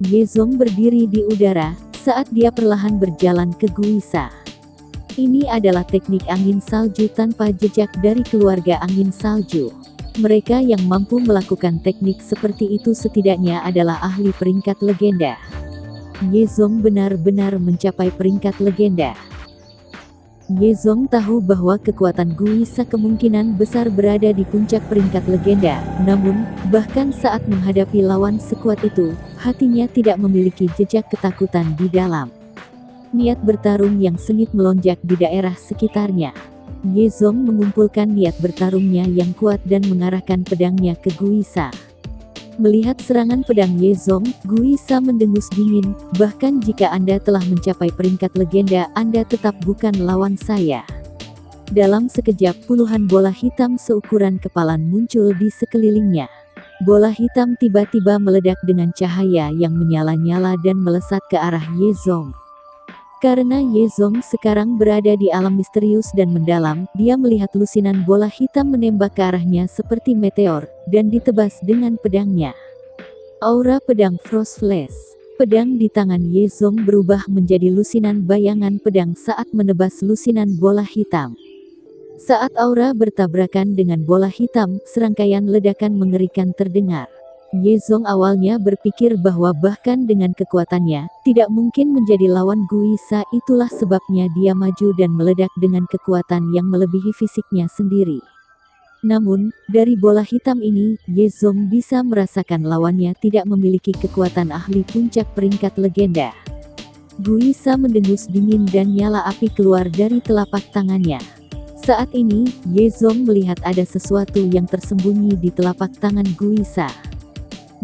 Yezong berdiri di udara saat dia perlahan berjalan ke Guisa. Ini adalah teknik angin salju tanpa jejak dari keluarga angin salju. Mereka yang mampu melakukan teknik seperti itu setidaknya adalah ahli peringkat legenda. Yezong benar-benar mencapai peringkat legenda. Yezong tahu bahwa kekuatan Guisa kemungkinan besar berada di puncak peringkat legenda, namun, bahkan saat menghadapi lawan sekuat itu, hatinya tidak memiliki jejak ketakutan di dalam. Niat bertarung yang sengit melonjak di daerah sekitarnya. Yezong mengumpulkan niat bertarungnya yang kuat dan mengarahkan pedangnya ke Guisa. Melihat serangan pedang Yezong, Guisa mendengus dingin, bahkan jika Anda telah mencapai peringkat legenda, Anda tetap bukan lawan saya. Dalam sekejap puluhan bola hitam seukuran kepalan muncul di sekelilingnya. Bola hitam tiba-tiba meledak dengan cahaya yang menyala-nyala dan melesat ke arah Yezong. Karena Yezong sekarang berada di alam misterius dan mendalam, dia melihat lusinan bola hitam menembak ke arahnya seperti meteor, dan ditebas dengan pedangnya. Aura pedang Frost Flash. Pedang di tangan Yezong berubah menjadi lusinan bayangan pedang saat menebas lusinan bola hitam. Saat aura bertabrakan dengan bola hitam, serangkaian ledakan mengerikan terdengar. Yezong awalnya berpikir bahwa bahkan dengan kekuatannya, tidak mungkin menjadi lawan Guisa, itulah sebabnya dia maju dan meledak dengan kekuatan yang melebihi fisiknya sendiri. Namun, dari bola hitam ini, Yezong bisa merasakan lawannya tidak memiliki kekuatan ahli puncak peringkat legenda. Guisa mendengus dingin dan nyala api keluar dari telapak tangannya. Saat ini, Yezong melihat ada sesuatu yang tersembunyi di telapak tangan Guisa.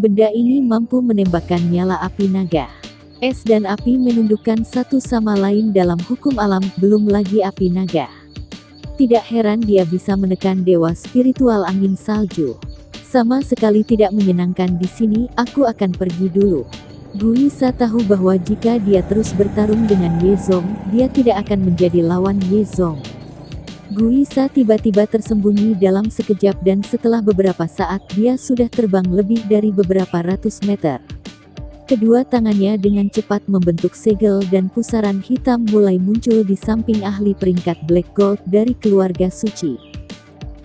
Benda ini mampu menembakkan nyala api naga. Es dan api menundukkan satu sama lain dalam hukum alam, belum lagi api naga. Tidak heran dia bisa menekan dewa spiritual angin salju. Sama sekali tidak menyenangkan di sini, aku akan pergi dulu. Guisa tahu bahwa jika dia terus bertarung dengan Yezong, dia tidak akan menjadi lawan Yezong. Guisa tiba-tiba tersembunyi dalam sekejap dan setelah beberapa saat dia sudah terbang lebih dari beberapa ratus meter. Kedua tangannya dengan cepat membentuk segel dan pusaran hitam mulai muncul di samping ahli peringkat Black Gold dari keluarga suci.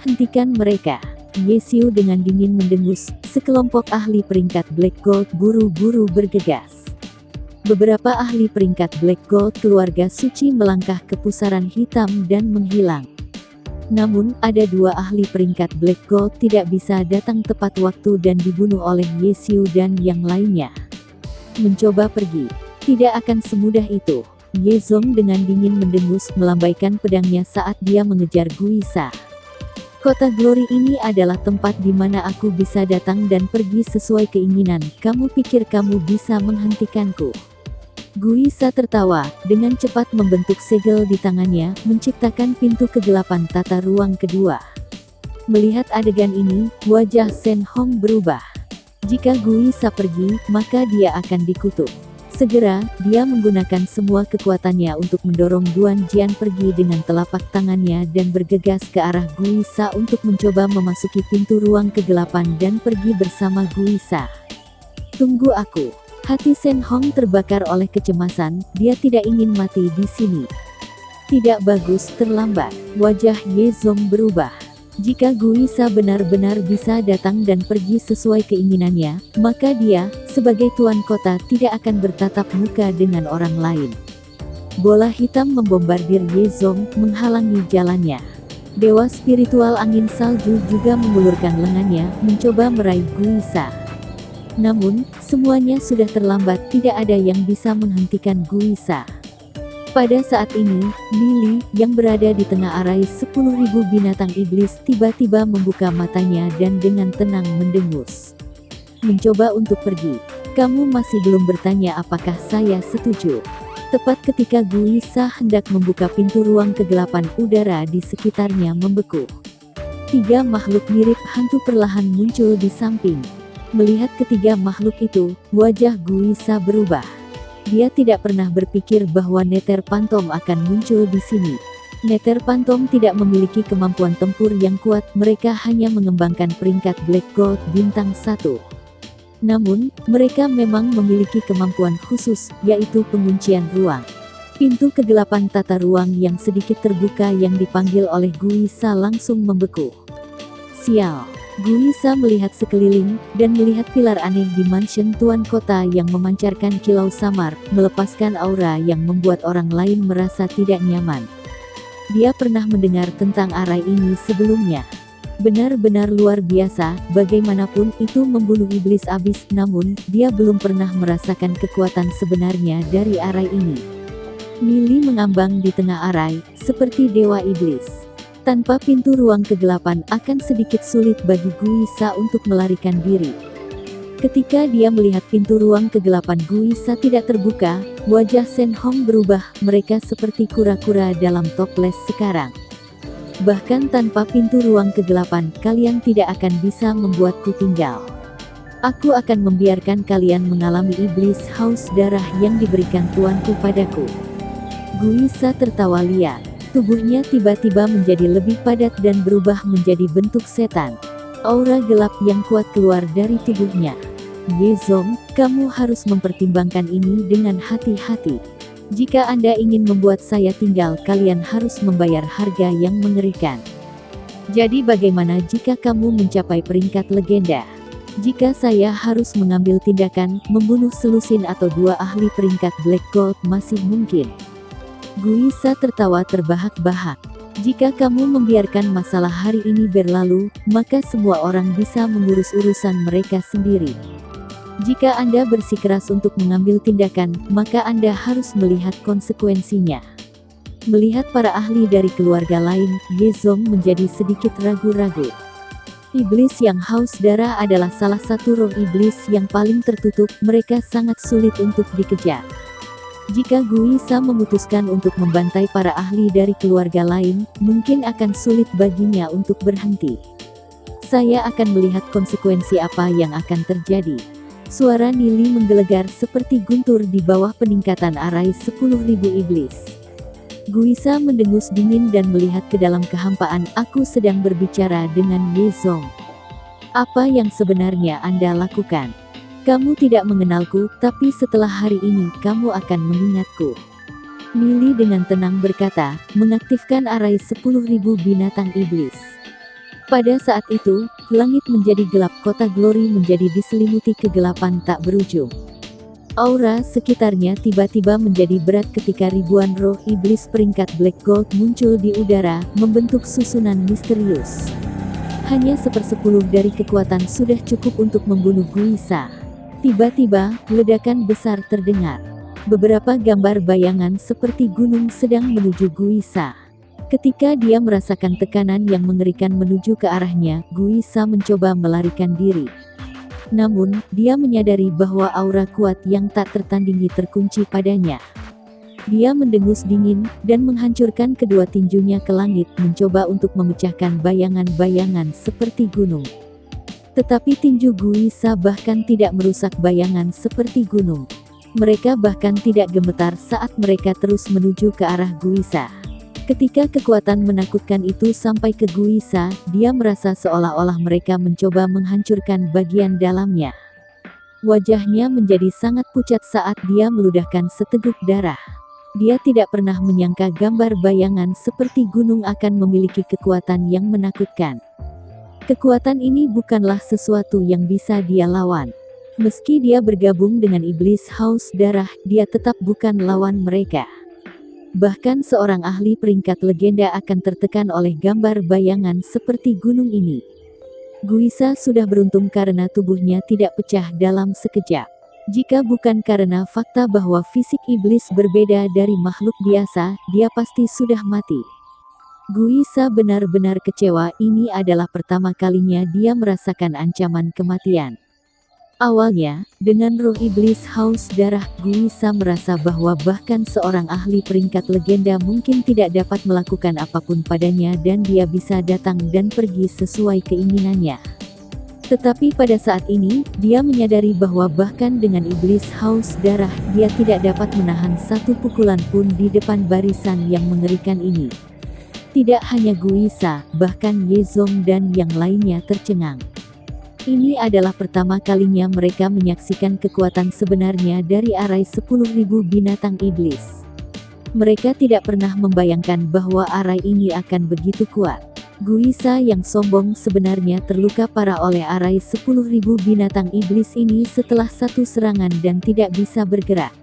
Hentikan mereka. Yesiu dengan dingin mendengus, sekelompok ahli peringkat Black Gold buru-buru bergegas. Beberapa ahli peringkat Black Gold keluarga suci melangkah ke pusaran hitam dan menghilang. Namun, ada dua ahli peringkat Black Gold tidak bisa datang tepat waktu dan dibunuh oleh Yesiu dan yang lainnya. Mencoba pergi. Tidak akan semudah itu. Yezong dengan dingin mendengus melambaikan pedangnya saat dia mengejar Guisa. Kota Glory ini adalah tempat di mana aku bisa datang dan pergi sesuai keinginan. Kamu pikir kamu bisa menghentikanku? Guisa tertawa, dengan cepat membentuk segel di tangannya, menciptakan pintu kegelapan tata ruang kedua. Melihat adegan ini, wajah Shen Hong berubah. Jika Guisa pergi, maka dia akan dikutuk. Segera, dia menggunakan semua kekuatannya untuk mendorong Duan Jian pergi dengan telapak tangannya dan bergegas ke arah Guisa untuk mencoba memasuki pintu ruang kegelapan dan pergi bersama Guisa. Tunggu aku. Hati Shen Hong terbakar oleh kecemasan, dia tidak ingin mati di sini. Tidak bagus, terlambat. Wajah Yezong berubah. Jika Guisa benar-benar bisa datang dan pergi sesuai keinginannya, maka dia, sebagai tuan kota, tidak akan bertatap muka dengan orang lain. Bola hitam membombardir Yezong, menghalangi jalannya. Dewa spiritual angin salju juga mengulurkan lengannya, mencoba meraih Guisa. Namun, semuanya sudah terlambat, tidak ada yang bisa menghentikan Guisa. Pada saat ini, Lily, yang berada di tengah arai 10.000 binatang iblis tiba-tiba membuka matanya dan dengan tenang mendengus. Mencoba untuk pergi. Kamu masih belum bertanya apakah saya setuju. Tepat ketika Guisa hendak membuka pintu ruang kegelapan, udara di sekitarnya membeku. Tiga makhluk mirip hantu perlahan muncul di samping. Melihat ketiga makhluk itu, wajah Guisa berubah. Dia tidak pernah berpikir bahwa Nether Phantom akan muncul di sini. Nether Phantom tidak memiliki kemampuan tempur yang kuat, mereka hanya mengembangkan peringkat Black Gold bintang 1. Namun, mereka memang memiliki kemampuan khusus, yaitu penguncian ruang. Pintu kegelapan tata ruang yang sedikit terbuka yang dipanggil oleh Guisa langsung membeku. Sial. Guisa melihat sekeliling, dan melihat pilar aneh di mansion tuan kota yang memancarkan kilau samar, melepaskan aura yang membuat orang lain merasa tidak nyaman. Dia pernah mendengar tentang arai ini sebelumnya. Benar-benar luar biasa, bagaimanapun itu membunuh iblis abis, namun, dia belum pernah merasakan kekuatan sebenarnya dari arai ini. Mili mengambang di tengah arai, seperti dewa iblis. Tanpa pintu ruang kegelapan akan sedikit sulit bagi Guisa untuk melarikan diri. Ketika dia melihat pintu ruang kegelapan Guisa tidak terbuka, wajah Shen Hong berubah, mereka seperti kura-kura dalam toples sekarang. Bahkan tanpa pintu ruang kegelapan, kalian tidak akan bisa membuatku tinggal. Aku akan membiarkan kalian mengalami iblis haus darah yang diberikan tuanku padaku. Guisa tertawa liar. Tubuhnya tiba-tiba menjadi lebih padat dan berubah menjadi bentuk setan. Aura gelap yang kuat keluar dari tubuhnya. Ye Zong, kamu harus mempertimbangkan ini dengan hati-hati. Jika Anda ingin membuat saya tinggal, kalian harus membayar harga yang mengerikan. Jadi bagaimana jika kamu mencapai peringkat legenda? Jika saya harus mengambil tindakan, membunuh selusin atau 2 ahli peringkat Black Gold masih mungkin. Guisa tertawa terbahak-bahak. Jika kamu membiarkan masalah hari ini berlalu, maka semua orang bisa mengurus urusan mereka sendiri. Jika Anda bersikeras untuk mengambil tindakan, maka Anda harus melihat konsekuensinya. Melihat para ahli dari keluarga lain, Ye Zong menjadi sedikit ragu-ragu. Iblis yang haus darah adalah salah satu roh iblis yang paling tertutup, mereka sangat sulit untuk dikejar. Jika Guisa memutuskan untuk membantai para ahli dari keluarga lain, mungkin akan sulit baginya untuk berhenti. Saya akan melihat konsekuensi apa yang akan terjadi. Suara Nili menggelegar seperti guntur di bawah peningkatan arai 10.000 iblis. Guisa mendengus dingin dan melihat ke dalam kehampaan. Aku sedang berbicara dengan Ye Zong. Apa yang sebenarnya Anda lakukan? Kamu tidak mengenalku, tapi setelah hari ini kamu akan mengingatku. Nili dengan tenang berkata, mengaktifkan arai 10.000 binatang iblis. Pada saat itu, langit menjadi gelap, kota Glory menjadi diselimuti kegelapan tak berujung. Aura sekitarnya tiba-tiba menjadi berat ketika ribuan roh iblis peringkat Black Gold muncul di udara, membentuk susunan misterius. Hanya 1/10 dari kekuatan sudah cukup untuk membunuh Guisa. Tiba-tiba, ledakan besar terdengar. Beberapa gambar bayangan seperti gunung sedang menuju Guisa. Ketika dia merasakan tekanan yang mengerikan menuju ke arahnya, Guisa mencoba melarikan diri. Namun, dia menyadari bahwa aura kuat yang tak tertandingi terkunci padanya. Dia mendengus dingin, dan menghancurkan kedua tinjunya ke langit, mencoba untuk memecahkan bayangan-bayangan seperti gunung. Tetapi tinju Guisa bahkan tidak merusak bayangan seperti gunung. Mereka bahkan tidak gemetar saat mereka terus menuju ke arah Guisa. Ketika kekuatan menakutkan itu sampai ke Guisa, dia merasa seolah-olah mereka mencoba menghancurkan bagian dalamnya. Wajahnya menjadi sangat pucat saat dia meludahkan seteguk darah. Dia tidak pernah menyangka gambar bayangan seperti gunung akan memiliki kekuatan yang menakutkan. Kekuatan ini bukanlah sesuatu yang bisa dia lawan. Meski dia bergabung dengan iblis haus darah, dia tetap bukan lawan mereka. Bahkan seorang ahli peringkat legenda akan tertekan oleh gambar bayangan seperti gunung ini. Guisa sudah beruntung karena tubuhnya tidak pecah dalam sekejap. Jika bukan karena fakta bahwa fisik iblis berbeda dari makhluk biasa, dia pasti sudah mati. Guisa benar-benar kecewa, ini adalah pertama kalinya dia merasakan ancaman kematian. Awalnya, dengan roh iblis haus darah, Guisa merasa bahwa bahkan seorang ahli peringkat legenda mungkin tidak dapat melakukan apapun padanya dan dia bisa datang dan pergi sesuai keinginannya. Tetapi pada saat ini, dia menyadari bahwa bahkan dengan iblis haus darah, dia tidak dapat menahan satu pukulan pun di depan barisan yang mengerikan ini. Tidak hanya Guisa, bahkan Ye Zong dan yang lainnya tercengang. Ini adalah pertama kalinya mereka menyaksikan kekuatan sebenarnya dari arai 10.000 binatang iblis. Mereka tidak pernah membayangkan bahwa arai ini akan begitu kuat. Guisa yang sombong sebenarnya terluka parah oleh arai 10.000 binatang iblis ini setelah satu serangan dan tidak bisa bergerak.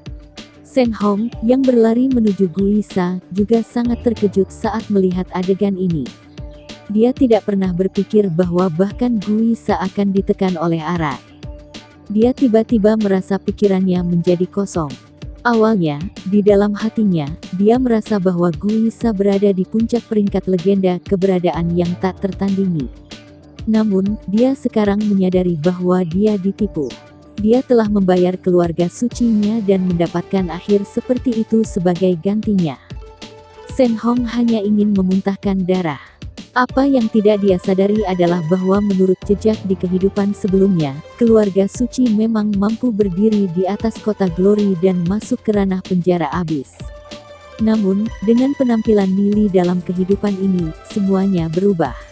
Shen Hong, yang berlari menuju Guisa, juga sangat terkejut saat melihat adegan ini. Dia tidak pernah berpikir bahwa bahkan Guisa akan ditekan oleh arai. Dia tiba-tiba merasa pikirannya menjadi kosong. Awalnya, di dalam hatinya, dia merasa bahwa Guisa berada di puncak peringkat legenda keberadaan yang tak tertandingi. Namun, dia sekarang menyadari bahwa dia ditipu. Dia telah membayar keluarga sucinya dan mendapatkan akhir seperti itu sebagai gantinya. Shen Hong hanya ingin memuntahkan darah. Apa yang tidak dia sadari adalah bahwa menurut jejak di kehidupan sebelumnya, keluarga suci memang mampu berdiri di atas kota Glory dan masuk ke ranah penjara abis. Namun, dengan penampilan Lily dalam kehidupan ini, semuanya berubah.